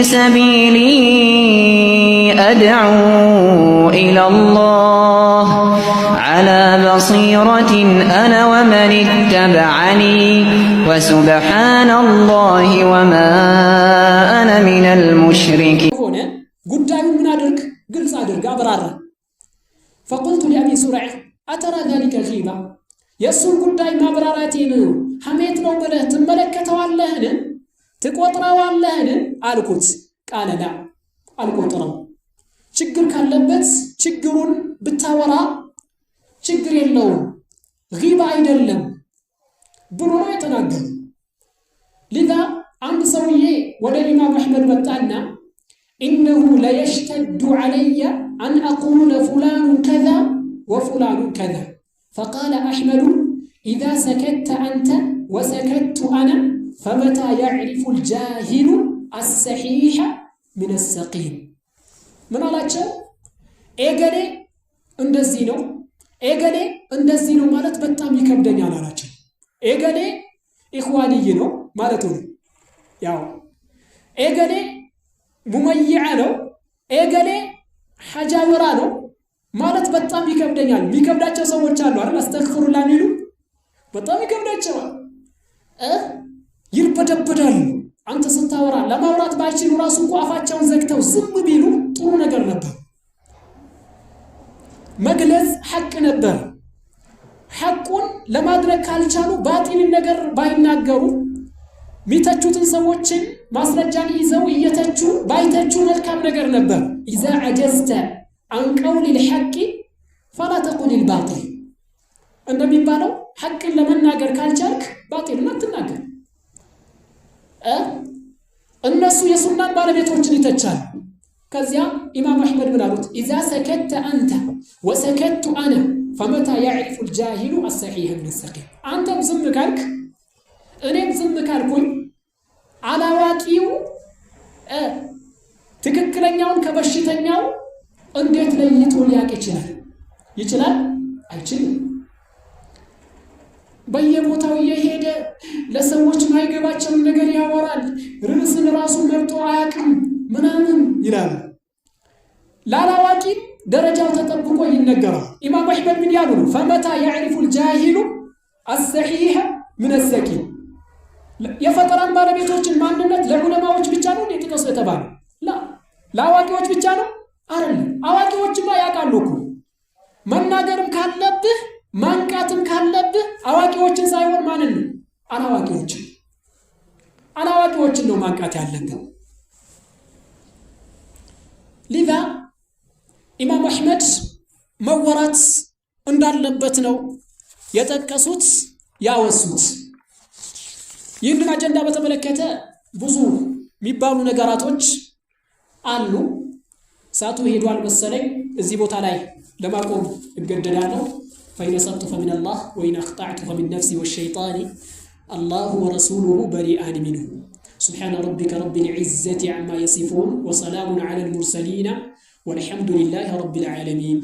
سبيلي أدعو إلى الله على بصيرة أنا ومن اتبعني وسبحان الله وما أنا من المشركين. فقلت لأبي سرع أترى ذلك غيبة يسون قداي ما براراتين حميت لو بله تملكته واللهن تقوطرا واللهن አልኩት ቃለ ላ አልቆጥረው ችግር ካለበት ችግሩን ብታወራ ችግር የለውም غيبة አይደለም ብሎ ነው የተናገረው لذا አንድ ሰውዬ ወደ ኢማም አህመድ መጣና إنه لا يشتد علي أن أقول فلان كذا وفلان كذا فقال أحمد إذا سكت أنت وسكت أنا فمتى يعرف الجاهل الصحيح من السقيم من الله جل إيجالي اندزينو إيجالي اندزينو مالت بتام يكبدني على رجل إيجالي إخواني ينو مالتون ياو إيجالي مميعانو إيجالي حجاورانو ማለት በጣም ይከብደኛል የሚከብዳቸው ሰዎች አሉ አይደል አስተግፍሩላህ ሚሉ በጣም ይከብዳቸዋል ይርበደበዳሉ አንተ ስታወራ ለማውራት ባይችሉ ራሱ እንኳን አፋቸውን ዘግተው ዝም ቢሉ ጥሩ ነገር ነበር መግለጽ ሐቅ ነበር ሐቁን ለማድረግ ካልቻሉ ባጢል ነገር ባይናገሩ ሚተቹትን ሰዎችን ማስረጃን ይዘው እየተቹ ባይተቹ መልካም ነገር ነበር إذا عجزت عن قول الحق فلا تقول الباطل النبي قالوا حق لما ناجر كالجارك باطل ما تناجر الناس يسنان بالبيتوችን ይተቻል ከዚያ ኢማም አህመድ ብላሉት إذا سكت أنت وسكت أنا فمتى يعرف الجاهل الصحيح من السقيم አንተ ዝም ካልክ እኔም ዝም ካልኩኝ አላዋቂው ትክክለኛውን ከበሽተኛው እንዴት ለይቶ ሊያቅ ይችላል አይችልም በየቦታው እየሄደ ለሰዎች ማይገባቸው ነገር ያወራል ርዕስን ራሱ መርጦ አያቅም ምናምን ይላል ላላዋቂ ደረጃው ተጠብቆ ይነገራል ኢማም አህመድ ምን ያሉ فمتى يعرف الجاهل الصحيح من السقيم የፈጠራን ባለቤቶችን ማንነት ለዑለማዎች ብቻ ነው እንዴት ተባለ ላዋቂዎች ብቻ ነው አይደለም አዋቂዎችማ ያቃሉ እኮ መናገርም ካለብህ ማንቃትም ካለብህ አዋቂዎችን ሳይሆን ማንን ነው አላዋቂዎችን ነው ማንቃት ያለብህ لذا ኢማም አህመድ መወራት እንዳለበት ነው የተጠቀሱት ያወሱት ይህንን አጀንዳ በተመለከተ ብዙ የሚባሉ ነገራቶች አሉ ساتو هيدوال مسلي ازي بوتا لاي لما قوم اقددانو فإن صبت فمن الله وإن أخطأت فمن نفسي والشيطان الله ورسوله بريئان منه سبحان ربك رب العزة عما يصفون وسلام على المرسلين والحمد لله رب العالمين